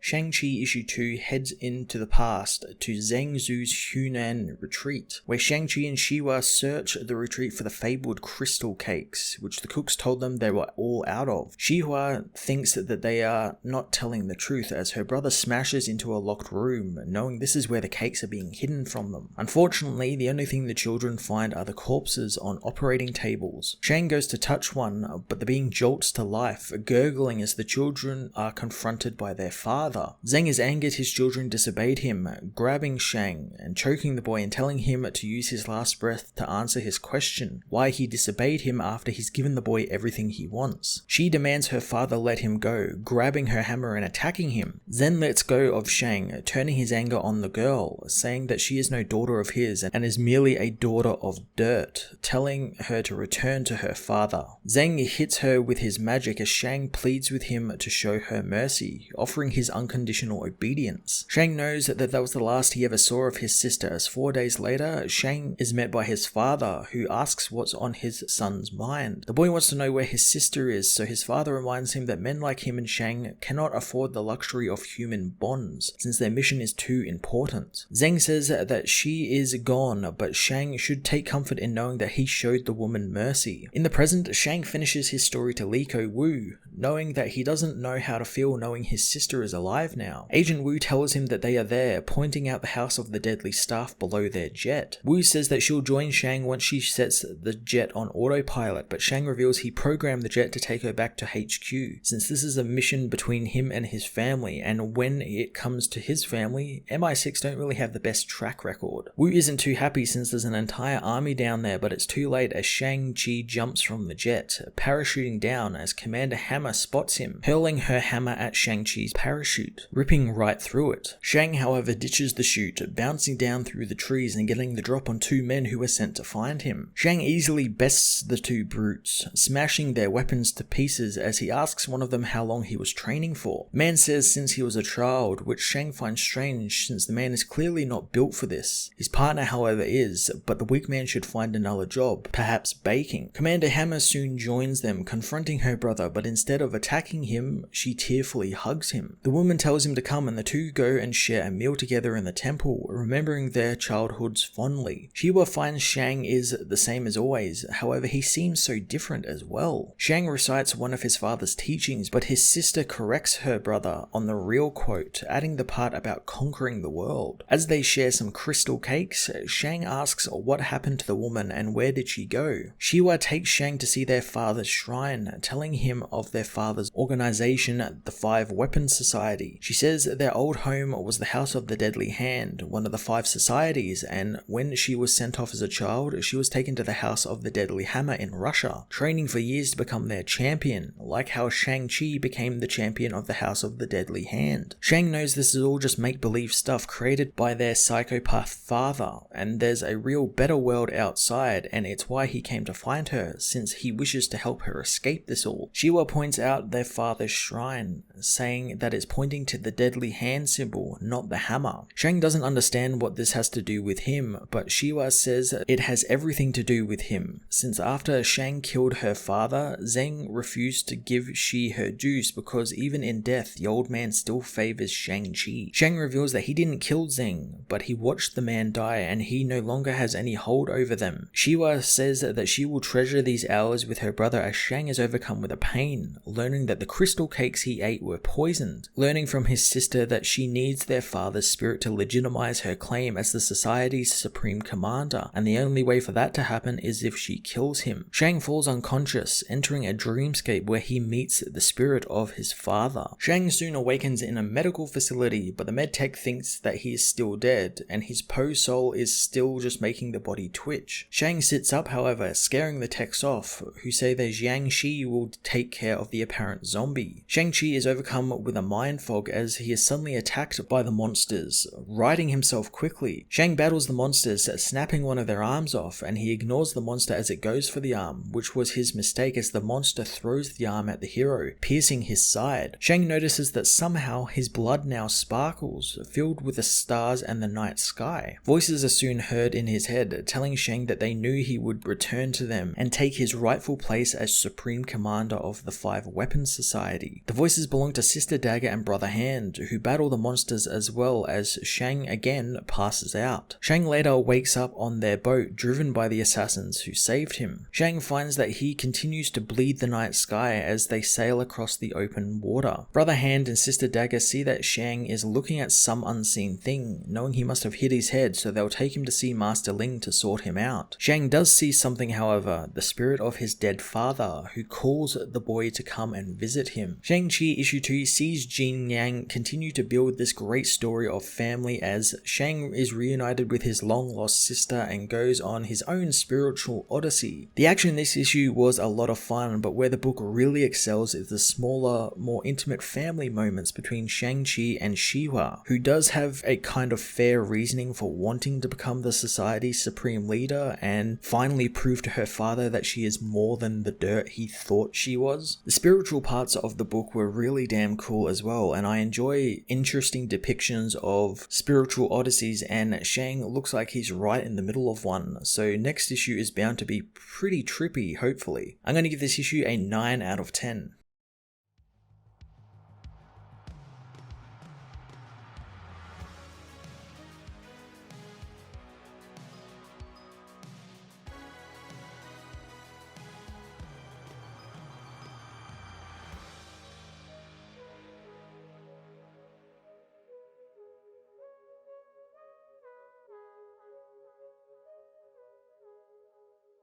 Shang-Chi Issue 2 heads into the past to Zhang Zu's Hunan retreat, where Shang-Chi and Shiwa search the retreat for the fabled crystal cakes, which the cooks told them they were all out of. Shiwa thinks that they are not telling the truth as her brother smashes into a locked room, knowing this is where the cakes are being hidden from them. Unfortunately, the only thing the children find are the corpses on operating tables. Shang goes to touch one, but the being jolts to life, gurgling as the children are confronted by their father. Zhang is angered his children disobeyed him, grabbing Shang and choking the boy and telling him to use his last breath to answer his question, why he disobeyed him after he's given the boy everything he wants. She demands her father let him go, grabbing her hammer and attacking him. Zen lets go of Shang, turning his anger on the girl, saying that she is no daughter of his and is merely a daughter of dirt, telling her to return to her father. Zhang hits her with his magic as Shang pleads with him to show her mercy, offering his unconditional obedience. Shang knows that was the last he ever saw of his sister, as 4 days later, Shang is met by his father, who asks what's on his son's mind. The boy wants to know where his sister is, so his father reminds him that men like him and Shang cannot afford the luxury of human bonds, since their mission is too important. Zhang says that she is gone, but Shang should take comfort in knowing that he showed the woman mercy. In the present, Shang finishes his story to Liko Wu, knowing that he doesn't know how to feel knowing his sister is alive now. Agent Wu tells him that they are there, pointing out the house of the deadly staff below their jet. Wu says that she'll join Shang once she sets the jet on autopilot, but Shang reveals he programmed the jet to take her back to HQ, since this is a mission between him and his family, and when it comes to his family, MI6 don't really have the best track record. Wu isn't too happy since there's an entire army down there, but it's too late as Shang-Chi jumps from the jet, parachuting down as Commander Hammer spots him, hurling her hammer at Shang-Chi's parachute, ripping right through it. Shang, however, ditches the chute, bouncing down through the trees and getting the drop on 2 men who were sent to find him. Shang easily bests the 2 brutes, smashing their weapons to pieces as he asks one of them how long he was training for. The man says since he was a child, which Shang finds strange since the man is clearly not built for this. His partner, however, is, but the weak man should find another job, perhaps baking. Commander Hammer soon joins them, confronting her brother, but instead of attacking him, she tearfully hugs him. The woman tells him to come and the 2 go and share a meal together in the temple, remembering their childhoods fondly. Shiwa finds Shang is the same as always, however he seems so different as well. Shang recites one of his father's teachings, but his sister corrects her brother on the real quote, adding the part about conquering the world. As they share some crystal cakes, Shang asks what happened to the woman and where did she go. Shiwa takes Shang to see their father's shrine, telling him of their father's organization, the 5 Weapons Society. She says their old home was the House of the Deadly Hand, one of the 5 societies, and when she was sent off as a child, she was taken to the House of the Deadly Hammer in Russia, training for years to become their champion, like how Shang-Chi became the champion of the House of the Deadly Hand. Shang knows this is all just make-believe stuff created by their psychopath father, and there's a real better world outside, and it's why he came to find her, since he wishes to help her escape this all. Shiwa points out their father's shrine, saying that it's pointing to the deadly hand symbol, not the hammer. Shang doesn't understand what this has to do with him, but Shiwa says it has everything to do with him, since after Shang killed her father, Zhang refused to give Shi her juice because even in death, the old man still favors Shang-Chi. Shang reveals that he didn't kill Zhang, but he watched the man die and he no longer has any hold over them. Shiwa says that she will treasure these hours with her brother as Shang is overcome with a pain, learning that the crystal cakes he ate were poisoned, learning from his sister that she needs their father's spirit to legitimize her claim as the society's supreme commander, and the only way for that to happen is if she kills him. Shang falls unconscious, entering a dreamscape where he meets the spirit of his father. Shang soon awakens in a medical facility, but the medtech thinks that he is still dead, and his Po soul is still just making the body twitch. Shang sits up, however, scaring the techs off, who say that Jiangxi will take care of the apparent zombie. Shang-Chi is overcome with a mind fog as he is suddenly attacked by the monsters, righting himself quickly. Shang battles the monsters, snapping one of their arms off, and he ignores the monster as it goes for the arm, which was his mistake as the monster throws the arm at the hero, piercing his side. Shang notices that somehow his blood now sparkles, filled with the stars and the night sky. Voices are soon heard in his head, telling Shang that they knew he would return to them and take his rightful place as Supreme Commander of the 5 survive Weapons Society. The voices belong to Sister Dagger and Brother Hand, who battle the monsters as well as Shang again passes out. Shang later wakes up on their boat driven by the assassins who saved him. Shang finds that he continues to bleed the night sky as they sail across the open water. Brother Hand and Sister Dagger see that Shang is looking at some unseen thing, knowing he must have hit his head, so they'll take him to see Master Ling to sort him out. Shang does see something, however, the spirit of his dead father, who calls the boy to come and visit him. Shang-Chi issue 2 sees Jin Yang continue to build this great story of family as Shang is reunited with his long-lost sister and goes on his own spiritual odyssey. The action in this issue was a lot of fun, but where the book really excels is the smaller, more intimate family moments between Shang-Chi and Shiwa, who does have a kind of fair reasoning for wanting to become the society's supreme leader and finally prove to her father that she is more than the dirt he thought she was. The spiritual parts of the book were really damn cool as well, and I enjoy interesting depictions of spiritual odysseys, and Shang looks like he's right in the middle of one, so next issue is bound to be pretty trippy, hopefully. I'm going to give this issue a 9 out of 10.